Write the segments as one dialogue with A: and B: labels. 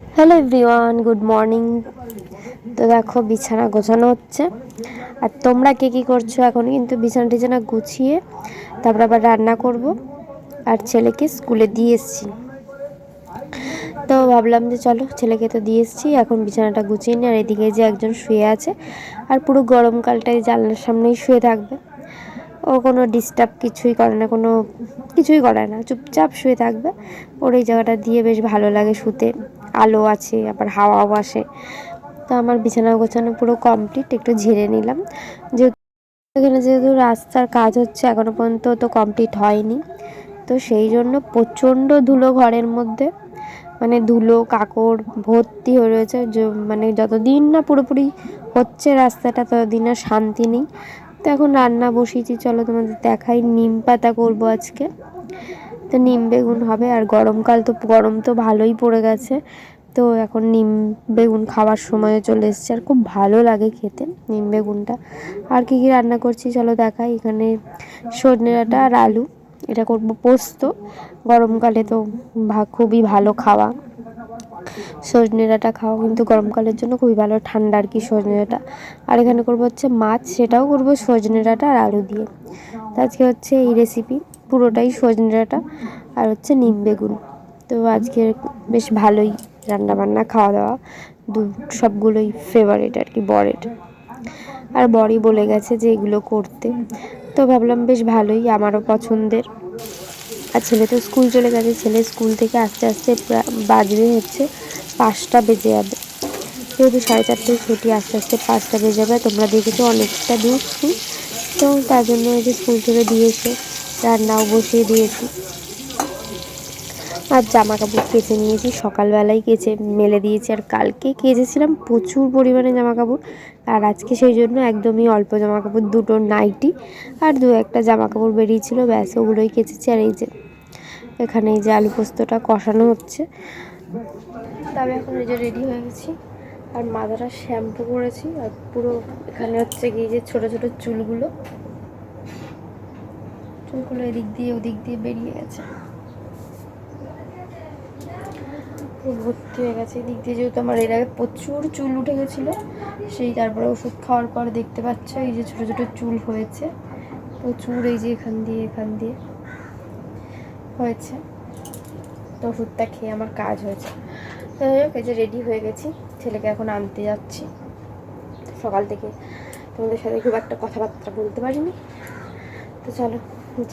A: Hello everyone, good morning. তো দেখো বিছানা গোছানো হচ্ছে। আর তোমরা কে কী করছো? এখন কিন্তু বিছানা টিছানা গুছিয়ে তারপর আবার রান্না করব। আর ছেলেকে স্কুলে দিয়ে এসছি, তো ভাবলাম যে চলো ছেলেকে তো দিয়ে এসছি, এখন বিছানাটা গুছিয়ে নিই। আর এদিকে যে একজন শুয়ে আছে, আর পুরো গরমকালটাই জানলার সামনেই শুয়ে থাকবে। ও কোনো ডিস্টার্ব কিছুই করে না, কোনো কিছুই করে না, চুপচাপ শুয়ে থাকবে। ওর এই জায়গাটা দিয়ে বেশ ভালো লাগে শুতে, আলো আছে আবার হাওয়াও আসে। তো আমার বিছানা গোছানো পুরো কমপ্লিট, একটু ঝেড়ে নিলাম। যেহেতু এখানে যেহেতু রাস্তার কাজ হচ্ছে, এখনও পর্যন্ত তো কমপ্লিট হয়নি, তো সেই জন্য প্রচণ্ড ধুলো ঘরের মধ্যে, মানে ধুলো কাকড় ভর্তি হয়ে রয়েছে। মানে যতদিন না পুরোপুরি হচ্ছে রাস্তাটা, ততদিন আর শান্তি নেই। তো এখন রান্না বসিয়েছি, চলো তোমাদের দেখাই। নিম পাতা করবো আজকে, তো নিম বেগুন হবে। আর গরমকাল, তো গরম তো ভালোই পড়ে গেছে, তো এখন নিম বেগুন খাওয়ার সময় চলে এসছে, আর খুব ভালো লাগে খেতে নিম বেগুনটা। আর কী কী রান্না করছি চলো দেখাই। এখানে সজনে ডাঁটা আর আলু, এটা করবো পোস্ত। গরমকালে তো খুবই ভালো খাওয়া সজনে ডাঁটা খাওয়া, কিন্তু গরমকালের জন্য খুবই ভালো, ঠান্ডা আর কি সজনে ডাঁটা। আর এখানে করবো হচ্ছে মাছ, সেটাও করবো সজনে ডাঁটা আর আলু দিয়ে। আজকে হচ্ছে এই রেসিপি, পুরোটাই সজনে ডাঁটা আর হচ্ছে নিম বেগুন। তো আজকে বেশ ভালোই রান্নাবান্না খাওয়া দাওয়া, সবগুলোই ফেভারিট আর কি বরের। আর বরই বলে গেছে যে এগুলো করতে, তো ভাবলাম বেশ ভালোই, আমারও পছন্দের। আর ছেলে তো স্কুল চলে গেছে, ছেলে স্কুল থেকে আস্তে আস্তে বাজবে হচ্ছে 5টা বেজে যাবে। যেহেতু 4:30টায় ছুটি, আস্তে আস্তে 5টা বেজে যাবে। তোমরা দেখেছো অনেকটা দূর স্কুল, তো তার জন্য যে স্কুল থেকে দিয়ে এসে রান্নাও বসিয়ে দিয়েছি। আর জামা কাপড় কেচে নিয়েছি, সকালবেলায় কেচে মেলে দিয়েছি। আর কালকে কেচেছিলাম প্রচুর পরিমাণে জামা কাপড়, আর আজকে সেই জন্য একদমই অল্প জামা কাপড়, 2টো নাইটি আর 2-1টা জামা কাপড় বেরিয়েছিল, ব্যাস ওগুলোই কেচেছি। আর এই যে এখানে এই যে আলু পোস্তটা কষানো হচ্ছে। তবে এখন এই যে রেডি হয়ে গেছি, আর মাথাটা শ্যাম্পু করেছি। আর পুরো এখানে হচ্ছে কি যে ছোটো ছোটো চুলগুলো এদিক দিয়ে ওদিক দিয়ে বেরিয়ে গেছে, ভর্তি হয়ে গেছে এদিক দিয়ে। যেহেতু আমার এর আগে প্রচুর চুল উঠে গেছিলো, সেই তারপরে ওষুধ খাওয়ার পর দেখতে পাচ্ছ এই যে ছোটো ছোটো চুল হয়েছে প্রচুর, এই যে এখান দিয়ে হয়েছে। তো ওষুধটা খেয়ে আমার কাজ হয়েছে। তো যাই হোক, এই যে রেডি হয়ে গেছি, ছেলেকে এখন আনতে যাচ্ছি। সকাল থেকে তোমাদের সাথে খুব একটা কথাবার্তা বলতে পারিনি, তো চলো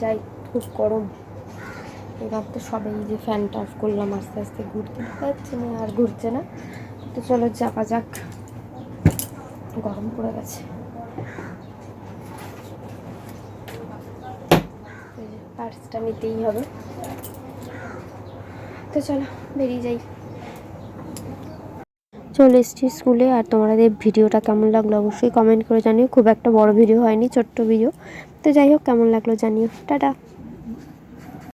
A: যাই। খুব গরম এবার তো সবাই, যে ফ্যানটা অফ করলাম, আস্তে আস্তে ঘুরতে পারছে না, আর ঘুরছে না। তো চলো যাওয়া যাক, গরম পড়ে গেছে। পার্সটা নিতেই হবে, তো চলো বেরিয়ে যাই। চলে এসেছি স্কুলে। আর তোমাদের ভিডিওটা কেমন লাগলো অবশ্যই কমেন্ট করে জানিও। খুব একটা বড় ভিডিও হয়নি, ছোট্ট ভিডিও, তো যাই হোক কেমন লাগলো জানিও। টাটা।